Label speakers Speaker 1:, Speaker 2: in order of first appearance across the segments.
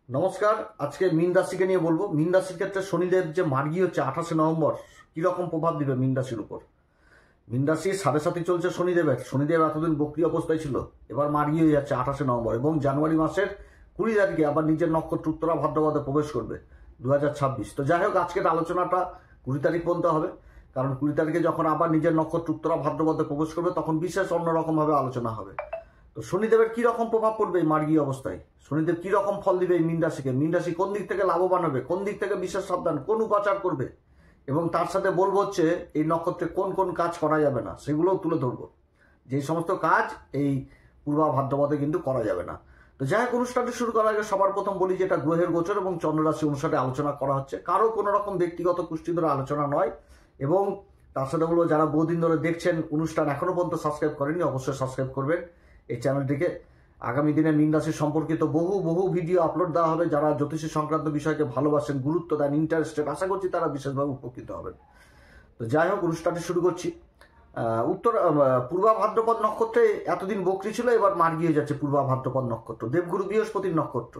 Speaker 1: নমস্কার। আজকে মীন রাশিকে নিয়ে বলবো। মীন রাশির ক্ষেত্রে শনিদেব যে মার্গী হচ্ছে 28 নভেম্বর, কিরকম প্রভাব দিবে মীন রাশির উপর। মীন রাশির 7.5 চলছে শনিদেবের। শনিদেব এতদিন বক্রি অবস্থায় ছিল, এবার মার্গী হয়ে যাচ্ছে 28 নভেম্বর এবং জানুয়ারি মাসের 20 তারিখে আবার নিজের নক্ষত্র উত্তরা ভাদ্রপদে প্রবেশ করবে 2026। তো যাই হোক, আজকের আলোচনাটা 20 তারিখ পর্যন্ত হবে, কারণ 20 তারিখে যখন আবার নিজের নক্ষত্র উত্তরা ভাদ্রপদে প্রবেশ করবে তখন বিশেষ অন্যরকমভাবে আলোচনা হবে। তো শনিদেবের কি রকম প্রভাব পড়বে এই মার্গী অবস্থায়, শনিদেব কি রকম ফল দিবে এই মীন রাশিকে, মীন রাশি কোন দিক থেকে লাভবান হবে, কোন দিক থেকে বিশেষ সাবধান, কোন উপাচার করবে, এবং তার সাথে বলবো হচ্ছে এই নক্ষত্রে কোন কোন কাজ করা যাবে না সেগুলোও তুলে ধরবো। যে সমস্ত কাজ এই পূর্বা ভাদ্রপদে কিন্তু করা যাবে না। তো যাই হোক, অনুষ্ঠানটি শুরু করার আগে সবার প্রথম বলি যে এটা গ্রহের গোচর এবং চন্দ্ররাশি অনুসারে আলোচনা করা হচ্ছে, কারো কোনো রকম ব্যক্তিগত কুষ্টি ধরে আলোচনা নয়। এবং তার সাথে বলবো, যারা বহুদিন ধরে দেখছেন অনুষ্ঠান এখনো পর্যন্ত সাবস্ক্রাইব করেনি, অবশ্যই সাবস্ক্রাইব করবেন এই চ্যানেলটিকে। আগামী দিনে মীন রাশি সম্পর্কিত বহু ভিডিও আপলোড দেওয়া হবে। যারা জ্যোতিষী সংক্রান্ত বিষয়কে ভালোবাসেন, গুরুত্ব দেন, ইন্টারেস্টেড, আশা করছি তারা বিশেষভাবে উপকৃত হবেন। তো যাই হোক, অনুষ্ঠানটি শুরু করছি। পূর্বা ভাদ্রপদ নক্ষত্রে এতদিন বকরি ছিল, এবার মার্গী হয়ে যাচ্ছে পূর্বা ভাদ্রপদ নক্ষত্র, দেবগুরু বৃহস্পতির নক্ষত্র।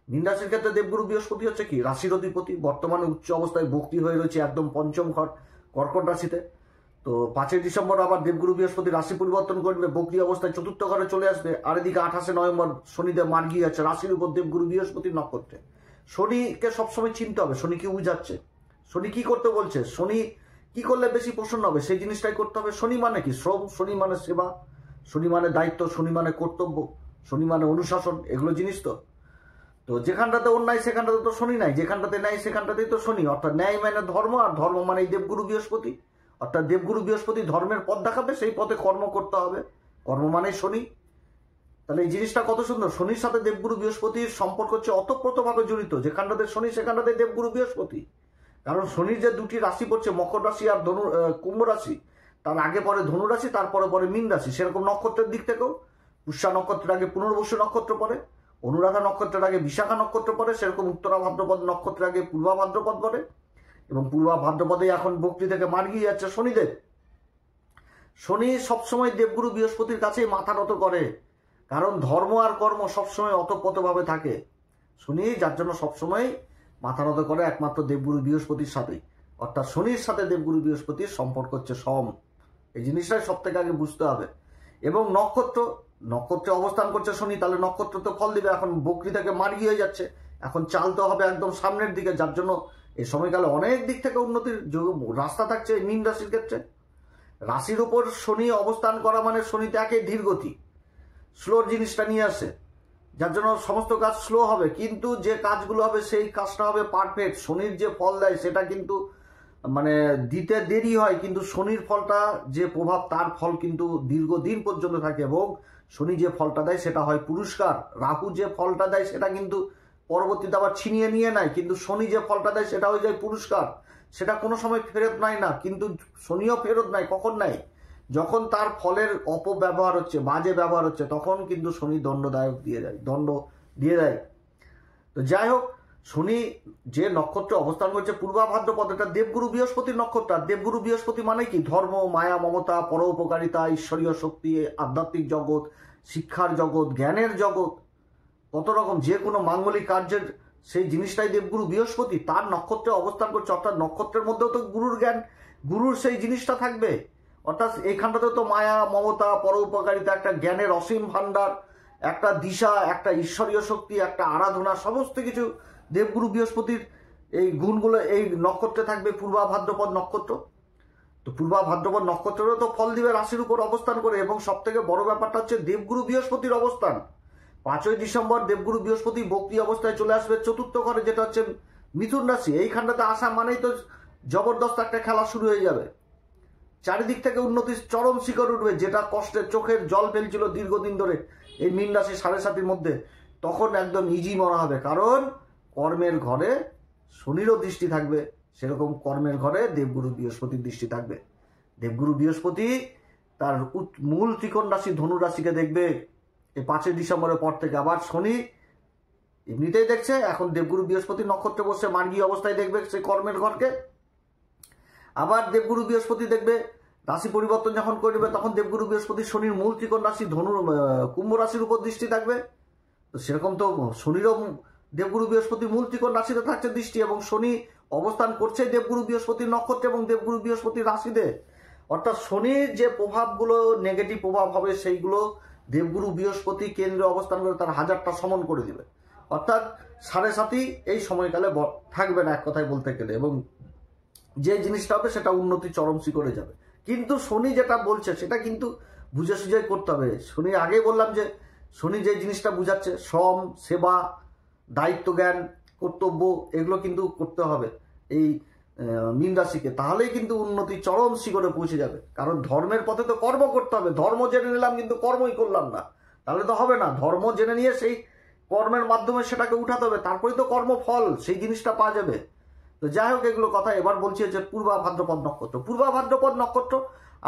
Speaker 1: মীন রাশির ক্ষেত্রে দেবগুরু বৃহস্পতি হচ্ছে কি রাশির অধিপতি, বর্তমানে উচ্চ অবস্থায় বকরি হয়ে রয়েছে একদম পঞ্চম ঘর কর্কট রাশিতে। তো 5 ডিসেম্বর আবার দেবগুরু বৃহস্পতি রাশি পরিবর্তন করবে, বকরি অবস্থায় চতুর্থ ঘরে চলে আসবে। আর এদিকে 28 নভেম্বর শনিদেব মার্গী আছে রাশির উপর দেবগুরু বৃহস্পতির নক্ষত্রে। শনিকে সবসময় চিনতে হবে, শনি কি বুঝাচ্ছে, শনি কি করতে বলছে, শনি কি করলে বেশি প্রসন্ন হবে সেই জিনিসটাই করতে হবে। শনি মানে কি শ্রম, শনি মানে সেবা, শনি মানে দায়িত্ব, শনি মানে কর্তব্য, শনি মানে অনুশাসন, এগুলো জিনিস। তো যেখানটাতে অন্যায় সেখানটাতে তো শনি নাই, যেখানটাতে ন্যায় সেখানটাতেই তো শনি। অর্থাৎ ন্যায় মানে ধর্ম, আর ধর্ম মানে দেবগুরু বৃহস্পতি। অর্থাৎ দেবগুরু বৃহস্পতি ধর্মের পথ দেখাবে, সেই পথে কর্ম করতে হবে, কর্ম মানে শনি। তাহলে এই জিনিসটা কত সুন্দর। শনির সাথে দেবগুরু বৃহস্পতির সম্পর্ক হচ্ছে অতপ্রতভাবে জড়িত। যেখানটাতে শনি সেখানটাতে দেবগুরু বৃহস্পতি। কারণ শনির যে দুটি রাশি পড়ছে, মকর রাশি আর কুম্ভ রাশি, তার আগে পরে ধনু রাশি, তারপরে পরে মীন রাশি। সেরকম নক্ষত্রের দিক থেকেও পুষ্যা নক্ষত্রের আগে পুনর্বসু নক্ষত্র পড়ে, অনুরাধা নক্ষত্রের আগে বিশাখা নক্ষত্র পড়ে, সেরকম উত্তরা ভাদ্রপদ নক্ষত্রের আগে পূর্বা ভাদ্রপদ পড়ে। এবং পূর্বা ভাদ্রপদে এখন বকরি থেকে মার্গী যাচ্ছে শনিদেব। শনি সবসময় দেবগুরু বৃহস্পতির কাছেই মাথা নত করে, কারণ ধর্ম আর কর্ম সবসময় অতপ্রতভাবে থাকে। শনি যার জন্য সবসময় মাথা নত করে একমাত্র দেবগুরু বৃহস্পতির সাথেই। অর্থাৎ শনির সাথে দেবগুরু বৃহস্পতির সম্পর্ক হচ্ছে সম। এই জিনিসটাই সব থেকে আগে বুঝতে হবে। এবং নক্ষত্রে অবস্থান করছে শনি, তাহলে নক্ষত্র তো ফল দিবে। এখন বকরি থেকে মার্গী হয়ে যাচ্ছে, এখন চালতে হবে একদম সামনের দিকে, যার জন্য এই সময়কালে অনেক দিক থেকে উন্নতির রাস্তা থাকছে মীন রাশির ক্ষেত্রে। রাশির উপর শনি অবস্থান করা মানে শনিতে একে ধীর গতি, স্লোর জিনিসটা নিয়ে আসে, যার জন্য সমস্ত কাজ স্লো হবে, কিন্তু যে কাজগুলো হবে সেই কাজটা হবে পারফেক্ট। শনির যে ফল দেয় সেটা কিন্তু মানে দিতে দেরি হয়, কিন্তু শনির ফলটা যে প্রভাব, তার ফল কিন্তু দীর্ঘদিন পর্যন্ত থাকে। এবং শনি যে ফলটা দেয় সেটা হয় পুরস্কার। রাহু যে ফলটা দেয় সেটা কিন্তু পরবর্তীতে আবার ছিনিয়ে নিয়ে নেয়, কিন্তু শনি যে ফলটা দেয় সেটা হয়ে যায় পুরস্কার। সেটা কোনো সময় ফেরত নেয় না, কিন্তু শনিও ফেরত নেয়। কখন নেয়? যখন তার ফলের অপব্যবহার হচ্ছে, বাজে ব্যবহার হচ্ছে, তখন কিন্তু শনি দণ্ড দিয়ে দেয়। তো যাই হোক, শনি যে নক্ষত্রে অবস্থান করছে পূর্বা ভাদ্রপদ, এটা দেবগুরু বৃহস্পতির নক্ষত্র। আর দেবগুরু বৃহস্পতি মানে কি ধর্ম, মায়া, মমতা, পরোপকারিতা, ঈশ্বরীয় শক্তি, আধ্যাত্মিক জগৎ, শিক্ষার জগৎ, জ্ঞানের জগৎ, কত রকম যে কোনো মাঙ্গলিক কার্যের সেই জিনিসটাই দেবগুরু বৃহস্পতি তার নক্ষত্রে অবস্থান করছে। অর্থাৎ নক্ষত্রের মধ্যেও তো গুরুর জ্ঞান, গুরুর সেই জিনিসটা থাকবে। অর্থাৎ এইখানটাতে তো মায়া, মমতা, পরোপকারিতা, একটা জ্ঞানের অসীম ভান্ডার, একটা দিশা, একটা ঈশ্বরীয় শক্তি, একটা আরাধনা, সমস্ত কিছু দেবগুরু বৃহস্পতির এই গুণগুলো এই নক্ষত্রে থাকবে, পূর্বা ভাদ্রপদ নক্ষত্র। তো পূর্বা ভাদ্রপদ নক্ষত্রেরও তো ফল দিবে রাশির উপর অবস্থান করে। এবং সব থেকে বড় ব্যাপারটা হচ্ছে দেবগুরু বৃহস্পতির অবস্থান। 5 ডিসেম্বর দেবগুরু বৃহস্পতি বকরি অবস্থায় চলে আসবে চতুর্থ ঘরে, যেটা হচ্ছে মিথুন রাশি। এইখানটাতে আসা মানেই তো জবরদস্ত একটা খেলা শুরু হয়ে যাবে। চারিদিক থেকে উন্নতির চরম শিখর উঠবে, যেটা কষ্টের চোখের জল ফেলছিল দীর্ঘদিন ধরে এই মীন রাশি 7.5 মধ্যে, তখন একদম ইজি মনে হবে। কারণ কর্মের ঘরে শনিরও দৃষ্টি থাকবে, সেরকম কর্মের ঘরে দেবগুরু বৃহস্পতির দৃষ্টি থাকবে। দেবগুরু বৃহস্পতি তার মূল ত্রিকোণ রাশি ধনু রাশিকে দেখবে এই 5 ডিসেম্বরের পর থেকে। আবার শনি এমনিতেই দেখছে, এখন দেবগুরু বৃহস্পতি নক্ষত্রে বসে মার্গী অবস্থায় দেখবে সেই কর্মের ঘরকে। আবার দেবগুরু বৃহস্পতি দেখবে রাশি পরিবর্তন যখন করবে, তখন দেবগুরু বৃহস্পতি শনির মূল ত্রিকোণ রাশি কুম্ভ রাশির উপর দৃষ্টি থাকবে। তো সেরকম তো শনিরও দেবগুরু বৃহস্পতি মূল ত্রিকোণ রাশিতে থাকছে দৃষ্টি, এবং শনি অবস্থান করছে দেবগুরু বৃহস্পতির নক্ষত্রে এবং দেবগুরু বৃহস্পতির রাশিতে। অর্থাৎ শনির যে প্রভাবগুলো নেগেটিভ প্রভাব হবে সেইগুলো দেবগুরু বৃহস্পতি কেন্দ্রে অবস্থান করে তার 1000টা সমন করে দিবে। অর্থাৎ 7.5 এই সময়কালে থাকবে না এক কথায় বলতে গেলে, এবং যে জিনিসটা হবে সেটা উন্নতি চরম শিখরে যাবে। কিন্তু শনি যেটা বলছে সেটা কিন্তু বুঝে সুঝে করতে হবে। শনি আগে বললাম যে শনি যে জিনিসটা বুঝাচ্ছে শ্রম, সেবা, দায়িত্ব জ্ঞান, কর্তব্য, এগুলো কিন্তু করতে হবে এই মীন রাশিকে, তাহলেই কিন্তু উন্নতি চরম শিখরে পৌঁছে যাবে। কারণ ধর্মের পথে তো কর্ম করতে হবে, ধর্ম জেনে নিলাম কিন্তু কর্মই করলাম না, তাহলে তো হবে না। ধর্ম জেনে নিয়ে সেই কর্মের মাধ্যমে সেটাকে উঠাতে হবে, তারপরেই তো কর্মফল সেই জিনিসটা পাওয়া যাবে। তো যাই হোক, এগুলো কথা এবার বলছি যে পূর্বা ভাদ্রপদ নক্ষত্র। পূর্বা ভাদ্রপদ নক্ষত্র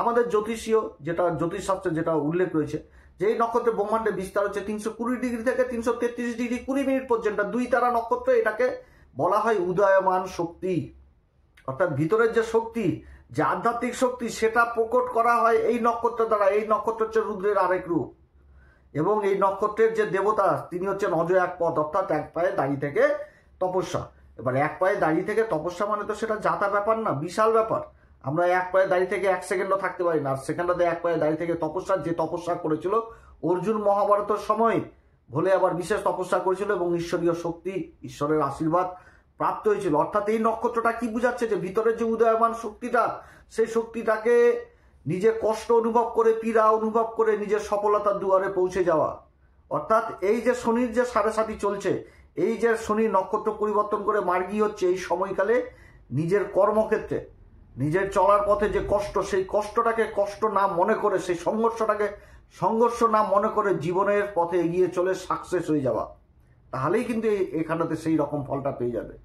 Speaker 1: আমাদের জ্যোতিষীয় যেটা জ্যোতিষশাস্ত্রে যেটা উল্লেখ রয়েছে যে এই নক্ষত্রের ব্রহ্মাণ্ডে বিস্তার হচ্ছে 320 ডিগ্রি থেকে 333 ডিগ্রি 20 মিনিট পর্যন্ত। 2 তারা নক্ষত্র, এটাকে বলা হয় উদয়মান শক্তি। অর্থাৎ ভিতরের যে শক্তি, যে আধ্যাত্মিক শক্তি, সেটা প্রকট করা হয় এই নক্ষত্র দ্বারা। এই নক্ষত্র হচ্ছে রুদ্রের আরেক রূপ, এবং এই নক্ষত্রের যে দেবতা তিনি হচ্ছেন অজয় এক পদ, অর্থাৎ এক পায়ে দাঁড়িয়ে থেকে তপস্যা। এবার এক পায়ে দাঁড়িয়ে থেকে তপস্যা মানে তো সেটা জাতা ব্যাপার না, বিশাল ব্যাপার। আমরা এক পায়ে দাঁড়িয়ে থেকে 1 সেকেন্ডও থাকতে পারি না, আর সেখানটাতে এক পায়ে দাঁড়িয়ে থেকে তপস্যা, যে তপস্যা করেছিল অর্জুন মহাভারতের সময়, ভোলে আবার বিশেষ তপস্যা করেছিল এবং ঈশ্বরীয় শক্তি, ঈশ্বরের আশীর্বাদ প্রাপ্ত হয়েছিল। অর্থাৎ এই নক্ষত্রটা কি বুঝাচ্ছে যে ভিতরের যে উদয়মান শক্তিটা, সেই শক্তিটাকে নিজে কষ্ট অনুভব করে, পীড়া অনুভব করে নিজের সফলতার দুয়ারে পৌঁছে যাওয়া। অর্থাৎ এই যে শনির যে 7.5 চলছে, এই যে শনি নক্ষত্র পরিবর্তন করে মার্গী হচ্ছে, এই সময়কালে নিজের কর্মক্ষেত্রে, নিজের চলার পথে যে কষ্ট, সেই কষ্টটাকে কষ্ট না মনে করে, সেই সংঘর্ষটাকে সংঘর্ষ না মনে করে জীবনের পথে এগিয়ে চলে সাকসেস হয়ে যাওয়া, তাহলেই কিন্তু এখানেতে সেই রকম ফলটা পেয়ে যাবে।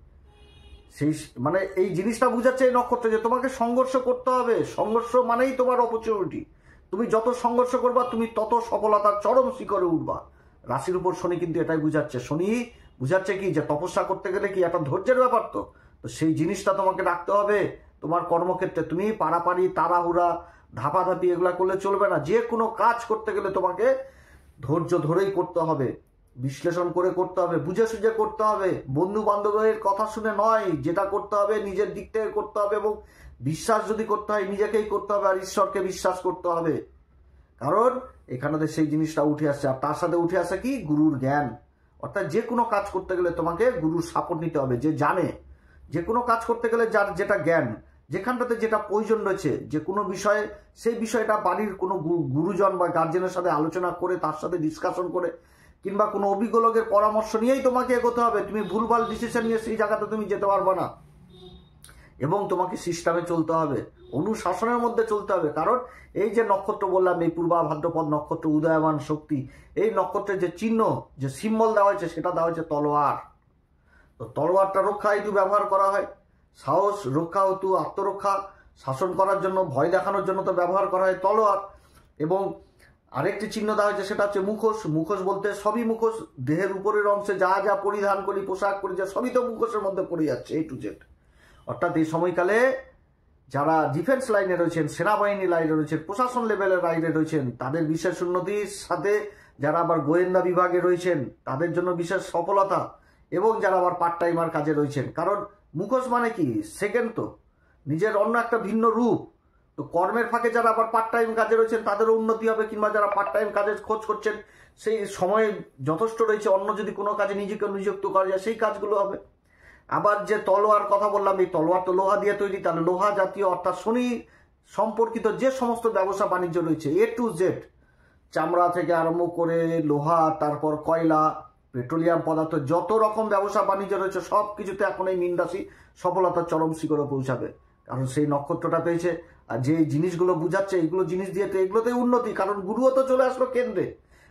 Speaker 1: সেই মানে এই জিনিসটা বুঝাচ্ছে এই নক্ষত্র যে তোমাকে সংঘর্ষ করতে হবে। সংঘর্ষ মানেই তোমার অপরচুনিটি। তুমি যত সংঘর্ষ করবা তুমি তত সফলতার চরম শিখরে উঠবা। রাশির উপর শনি কিন্তু এটাই বুঝাচ্ছে। শনি বুঝাচ্ছে কি যে তপস্যা করতে গেলে কি একটা ধৈর্যের ব্যাপার, তো সেই জিনিসটা তোমাকে রাখতে হবে তোমার কর্মক্ষেত্রে। তুমি পাড়াপাড়ি, তাড়াহুড়া, ধাপাধাপি এগুলা করলে চলবে না। যে কোনো কাজ করতে গেলে তোমাকে ধৈর্য ধরেই করতে হবে, বিশ্লেষণ করে করতে হবে, বুঝে সুঝে করতে হবে, বন্ধু বান্ধবের কথা শুনে নয়। যেটা করতে হবে নিজের দিক থেকে করতে হবে, এবং বিশ্বাস যদি করতে হয় নিজেকেই করতে হবে, আর ঈশ্বরকে বিশ্বাস করতে হবে। কারণ এখানে সেই জিনিসটা উঠে আসছে, আর তার সাথে উঠে আসে কি গুরুর জ্ঞান। অর্থাৎ যে কোনো কাজ করতে গেলে তোমাকে গুরুর সাপোর্ট নিতে হবে, যে জানে। যে কোনো কাজ করতে গেলে যার যেটা জ্ঞান, যেখানটাতে যেটা প্রয়োজন রয়েছে, যে কোনো বিষয়ে, সেই বিষয়টা বাড়ির কোনো গুরুজন বা গার্জেনের সাথে আলোচনা করে, তার সাথে ডিসকাশন করে, কিংবা কোনো অভিজ্ঞ লোকের পরামর্শ নিয়েই তোমাকে এগোতে হবে। তুমি ভুলভাল ডিসিশন নিয়ে সেই জায়গাতে তুমি যেতে পারবে না, এবং তোমাকে সিস্টেমে চলতে হবে, অনুশাসনের মধ্যে চলতে হবে। কারণ এই যে নক্ষত্র বললাম, এই পূর্বা ভাদ্রপদ নক্ষত্র, উদয়মান শক্তি, এই নক্ষত্রের যে চিহ্ন, যে সিম্বল দেওয়া হয়েছে, সেটা দেওয়া হয়েছে তলোয়ার। তো তলোয়ারটা রক্ষা হেতু ব্যবহার করা হয়, সাহস রক্ষা হেতু, আত্মরক্ষা, শাসন করার জন্য, ভয় দেখানোর জন্য তো ব্যবহার করা হয় তলোয়ার। এবং আরেকটি চিহ্ন দেওয়া হয়েছে, সেটা হচ্ছে মুখোশ। মুখোশ বলতে সবই মুখোশ, দেহের উপরের অংশে যা যা পরিধান করি, পোশাক পরি, যা সবই তো মুখোশের মধ্যে পড়ে যাচ্ছে, A to Z। অর্থাৎ এই সময়কালে যারা ডিফেন্স লাইনে রয়েছেন, সেনাবাহিনী লাইনে রয়েছেন, প্রশাসন লেভেলের লাইনে রয়েছেন, তাদের বিশেষ উন্নতির সাথে, যারা আবার গোয়েন্দা বিভাগে রয়েছেন তাদের জন্য বিশেষ সফলতা, এবং যারা আবার পার্ট টাইমার কাজে রয়েছেন। কারণ মুখোশ মানে কি, সেকেন্ড তো, নিজের অন্য একটা ভিন্ন রূপ। তো কর্মের ফাঁকে যারা আবার পার্ট টাইম কাজে রয়েছেন তাদেরও উন্নতি হবে, কিংবা যারা পার্ট টাইম কাজের খোঁজ করছেন, সেই সময় যথেষ্ট রয়েছে, অন্য যদি কোনো কাজে নিজেকে নিযুক্ত করা যায় সেই কাজগুলো হবে। আবার যে তলোয়ার কথা বললাম, এই তলোয়ার তো লোহা দিয়ে তৈরি, তাহলে লোহা জাতীয় অর্থাৎ শনি সম্পর্কিত যে সমস্ত ব্যবসা বাণিজ্য রয়েছে, A to Z, চামড়া থেকে আরম্ভ করে লোহা, তারপর কয়লা, পেট্রোলিয়াম পদার্থ, যত রকম ব্যবসা বাণিজ্য রয়েছে সব কিছুতে এখন এই মীন রাশি সফলতার চরম শিখরে পৌঁছাবে। কারণ সেই নক্ষত্রটা পেয়েছে, আর যে জিনিসগুলো বুঝাচ্ছে এইগুলো জিনিস দিয়ে তো এগুলোতেই উন্নতি। কারণ গুরুও তো চলে আসলো কেন্দ্রে,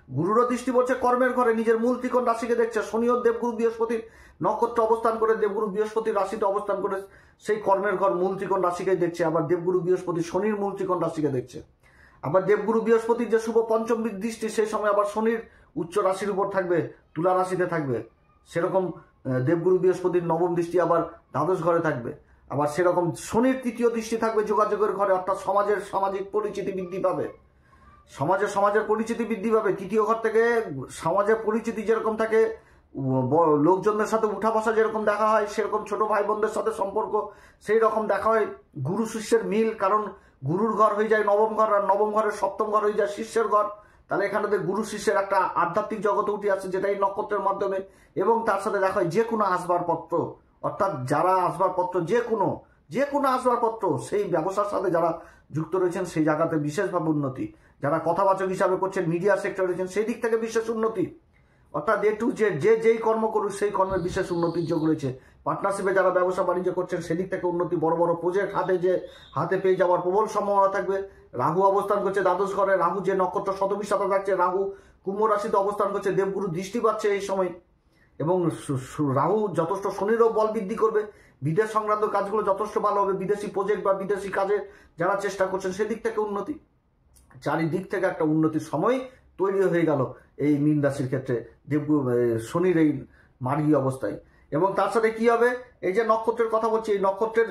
Speaker 1: গুরুরও দৃষ্টি পড়ছে কর্মের ঘরে, নিজের মূল ত্রিকোণ রাশিকে দেখছে। শনি ও দেবগুরু বৃহস্পতির নক্ষত্র অবস্থান করে, দেবগুরু বৃহস্পতির রাশিতে অবস্থান করে সেই কর্মের ঘর মূল ত্রিকোণ রাশিকে দেখছে। আবার দেবগুরু বৃহস্পতি শনির মূল ত্রিকোণ রাশিকে দেখছে। আবার দেবগুরু বৃহস্পতির যে শুভ পঞ্চম দৃষ্টি, সেই সময় আবার শনির উচ্চ রাশির উপর থাকবে, তুলা রাশিতে থাকবে। সেরকম দেবগুরু বৃহস্পতির নবম দৃষ্টি আবার দ্বাদশ ঘরে থাকবে। আবার সেরকম শনির তৃতীয় দৃষ্টি থাকবে যোগাযোগের ঘরে, অর্থাৎ সমাজের সামাজিক পরিচিতি বৃদ্ধি পাবে, সমাজের পরিচিতি বৃদ্ধি পাবে। তৃতীয় ঘর থেকে সমাজের পরিচিতি যেরকম থাকে, লোকজনদের সাথে উঠা বসা যেরকম দেখা হয়, সেরকম ছোট ভাই বোনদের সাথে সম্পর্ক সেই রকম দেখা হয়। গুরু শিষ্যের মিল, কারণ গুরুর ঘর হয়ে যায় নবম ঘর, আর নবম ঘরের সপ্তম ঘর হয়ে যায় শিষ্যের ঘর। তাহলে এখানে গুরু শিষ্যের একটা আধ্যাত্মিক জগতে উঠে আসছে, যেটা এই নক্ষত্রের মাধ্যমে। এবং তার সাথে দেখা হয় যে কোনো আসবাবপত্র, অর্থাৎ যারা আসবাবপত্র যে কোনো আসবাবপত্র সেই ব্যবসার সাথে যারা যুক্ত রয়েছেন সেই জায়গাতে বিশেষভাবে উন্নতি। যারা কথাবাচক হিসাবে করছেন, মিডিয়া সেক্টরে রয়েছেন, সেই দিক থেকে বিশেষ উন্নতি। অর্থাৎ এ টু জেড যেই কর্ম করুক সেই কর্মের বিশেষ উন্নতির যোগ রয়েছে। পার্টনারশিপে যারা ব্যবসা বাণিজ্য করছেন সেদিক থেকে উন্নতি, বড় বড় প্রজেক্ট হাতে পেয়ে যাওয়ার প্রবল সম্ভাবনা থাকবে। রাহু অবস্থান করছে দ্বাদশ ঘরে, রাহু যে নক্ষত্র শতবিশাখা থাকছে, রাহু কুম্ভ রাশিতে অবস্থান করছে, দেবগুরু দৃষ্টি পাচ্ছে এই সময়। এবং রাহু যথেষ্ট শনিরও বল বৃদ্ধি করবে, বিদেশ সংক্রান্ত কাজগুলো যথেষ্ট ভালো হবে। বিদেশি প্রজেক্ট বা বিদেশি কাজে যারা চেষ্টা করছেন সেদিক থেকে উন্নতি, চারিদিক থেকে একটা উন্নতির সময় তৈরি হয়ে গেল এই মীন রাশির ক্ষেত্রে শনির এই মার্গী অবস্থায়। এবং তার সাথে কি হবে, এই যে নক্ষত্রের কথা বলছি, এই নক্ষত্রের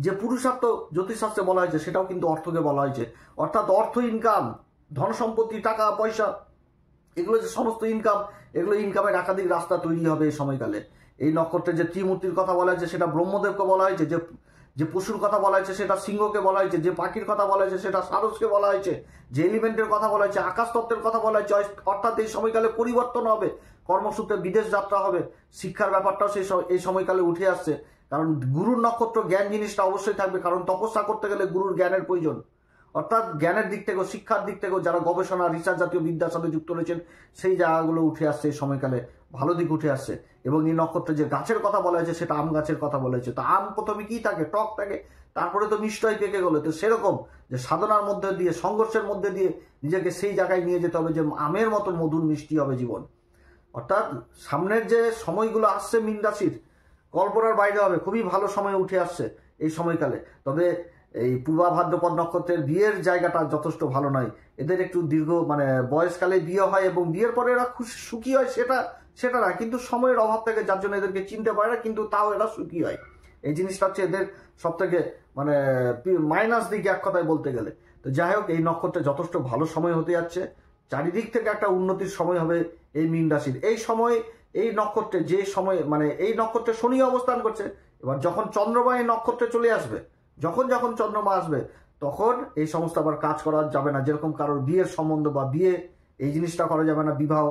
Speaker 1: যে পুরুষার্থ জ্যোতিষশাস্ত্রে বলা হয়েছে সেটাও কিন্তু অর্থকে বলা হয়েছে। অর্থাৎ অর্থ, ইনকাম, ধন সম্পত্তি, টাকা পয়সা, এগুলো যে সমস্ত ইনকাম, এগুলো ইনকামের একাধিক রাস্তা তৈরি হবে এই সময়কালে। এই নক্ষত্রের যে ত্রিমূর্তির কথা বলা হয়েছে সেটা ব্রহ্মদেবকে বলা হয়েছে, যে পশুর কথা বলা হয়েছে সেটা সিংহকে বলা হয়েছে, যে পাখির কথা বলা হয়েছে সেটা সারসকে বলা হয়েছে, যে এলিমেন্টের কথা বলা হয়েছে আকাশতত্ত্বের কথা বলা হয়েছে। অর্থাৎ এই সময়কালে পরিবর্তন হবে, কর্মসূত্রে বিদেশ যাত্রা হবে, শিক্ষার ব্যাপারটাও এই সময়কালে উঠে আসছে। কারণ গুরুর নক্ষত্র জ্ঞান জিনিসটা অবশ্যই থাকবে, কারণ তপস্যা করতে গেলে গুরুর জ্ঞানের প্রয়োজন। অর্থাৎ জ্ঞানের দিক থেকেও, শিক্ষার দিক থেকেও যারা গবেষণা রিসার্চ জাতীয় বিদ্যার সাথে যুক্ত রয়েছেন সেই জায়গাগুলো উঠে আসছে এই সময়কালে, ভালো দিক উঠে আসছে। এবং এই নক্ষত্রে যে গাছের কথা বলা হয়েছে সেটা আম গাছের কথা বলা হয়েছে। তো আম প্রথমে কি থাকে, টক থাকে, তারপরে তো মিষ্টই পেকে গেলো। তো সেরকম যে সাধনার মধ্যে দিয়ে, সংঘর্ষের মধ্যে দিয়ে নিজেকে সেই জায়গায় নিয়ে যেতে হবে যে আমের মতন মধুর মিষ্টি হবে জীবন। অর্থাৎ সামনের যে সময়গুলো আসছে মীন রাশির, কল্পনার বাইরে হবে, খুবই ভালো সময় উঠে আসছে এই সময়কালে। তবে এই পূর্বা ভাদ্রপদ নক্ষত্রের বিয়ের জায়গাটা যথেষ্ট ভালো নয়। এদের একটু দীর্ঘ বয়সকালে বিয়ে হয় এবং বিয়ের পরে এরা সুখী হয়, সেটা না, কিন্তু সময়ের অভাব থাকে যার জন্য এদেরকে চিনতে পারে না, কিন্তু তাও এরা সুখী হয়। এই জিনিসটা হচ্ছে এদের সব থেকে মাইনাস দিকে এক কথায় বলতে গেলে। তো যাই হোক, এই নক্ষত্রে যথেষ্ট ভালো সময় হতে যাচ্ছে, চারিদিক থেকে একটা উন্নতির সময় হবে এই মীন রাশির। এই সময় এই নক্ষত্রে যে সময় এই নক্ষত্রে শনি অবস্থান করছে। এবার যখন চন্দ্রমা এই নক্ষত্রে চলে আসবে, যখন চন্দ্রমা আসবে তখন এই সমস্ত আবার কাজ করা যাবে না। যেরকম কারোর বিয়ের সম্বন্ধ বা বিয়ে, এই জিনিসটা করা যাবে না, বিবাহ।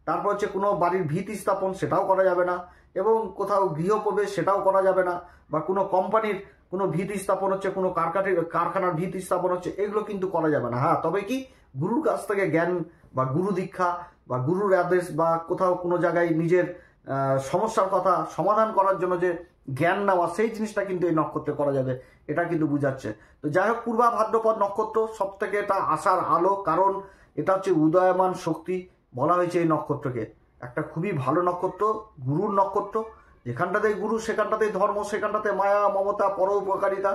Speaker 1: তারপর হচ্ছে কোনো বাড়ির ভিত স্থাপন, সেটাও করা যাবে না। এবং কোথাও গৃহপ্রবেশ, সেটাও করা যাবে না। বা কোনো কোম্পানির কোনো ভিত স্থাপন হচ্ছে, কোনো কারখানার ভিত স্থাপন হচ্ছে, এগুলো কিন্তু করা যাবে না। হ্যাঁ, তবে কি গুরুর কাছ থেকে জ্ঞান বা গুরু দীক্ষা বা গুরুর আদেশ বা কোথাও কোনো জায়গায় নিজের সমস্যার কথা সমাধান করার জন্য যে জ্ঞান নেওয়া, সেই জিনিসটা কিন্তু এই নক্ষত্রে করা যাবে, এটা কিন্তু বুঝাচ্ছে। তো যাই হোক, পূর্বা ভাদ্রপদ নক্ষত্র সব থেকে এটা আশার আলো, কারণ এটা হচ্ছে উদয়মান শক্তি বলা হয়েছে এই নক্ষত্রকে। একটা খুবই ভালো নক্ষত্র, গুরুর নক্ষত্র। যেখানটাতেই গুরু সেখানটাতেই ধর্ম, সেখানটাতে মায়া মমতা পরোপকারিতা,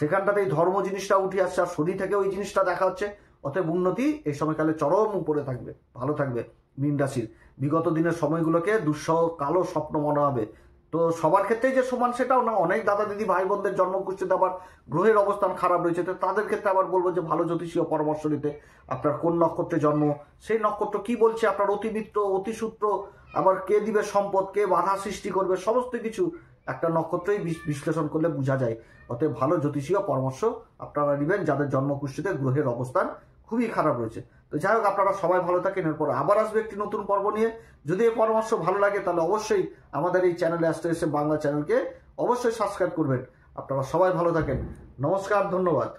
Speaker 1: সেখানটাতেই ধর্ম জিনিসটা উঠে আসছে। আর শনি থেকে ওই জিনিসটা দেখা হচ্ছে। অতএব উন্নতি এই সময়কালে চরম উপরে থাকবে, ভালো থাকবে মীন রাশির। বিগত দিনের সময়গুলোকে দুঃসহ কালো স্বপ্ন মনে হবে। তো সবার ক্ষেত্রেই যে সমান সেটাও না, অনেক দাদা দিদি ভাই বোনদের জন্মকুষ্ঠিতে আবার গ্রহের অবস্থান খারাপ রয়েছে। তো তাদের ক্ষেত্রে আবার বলবো যে ভালো জ্যোতিষীয় পরামর্শ নিতে। আপনার কোন নক্ষত্রে জন্ম, সেই নক্ষত্র কি বলছে, আপনার অতিমিত্র অতিসূত্র, আবার কে দিবে সম্পদ, কে বাধা সৃষ্টি করবে, সমস্ত কিছু একটা নক্ষত্রেই বিশ্লেষণ করলে বোঝা যায়। অতএব ভালো জ্যোতিষীয় পরামর্শ আপনারা নেবেন যাদের জন্মকুষ্ঠিতে গ্রহের অবস্থান খুবই খারাপ রয়েছে। তো যাই হোক, আপনারা সবাই ভালো থাকেন। এরপর আবার আসবে একটি নতুন পর্ব নিয়ে। যদি এই পরামর্শ ভালো লাগে তাহলে অবশ্যই আমাদের এই চ্যানেলে অ্যাস্ট্রো বাংলা চ্যানেলকে অবশ্যই সাবস্ক্রাইব করবেন। আপনারা সবাই ভালো থাকেন। নমস্কার, ধন্যবাদ।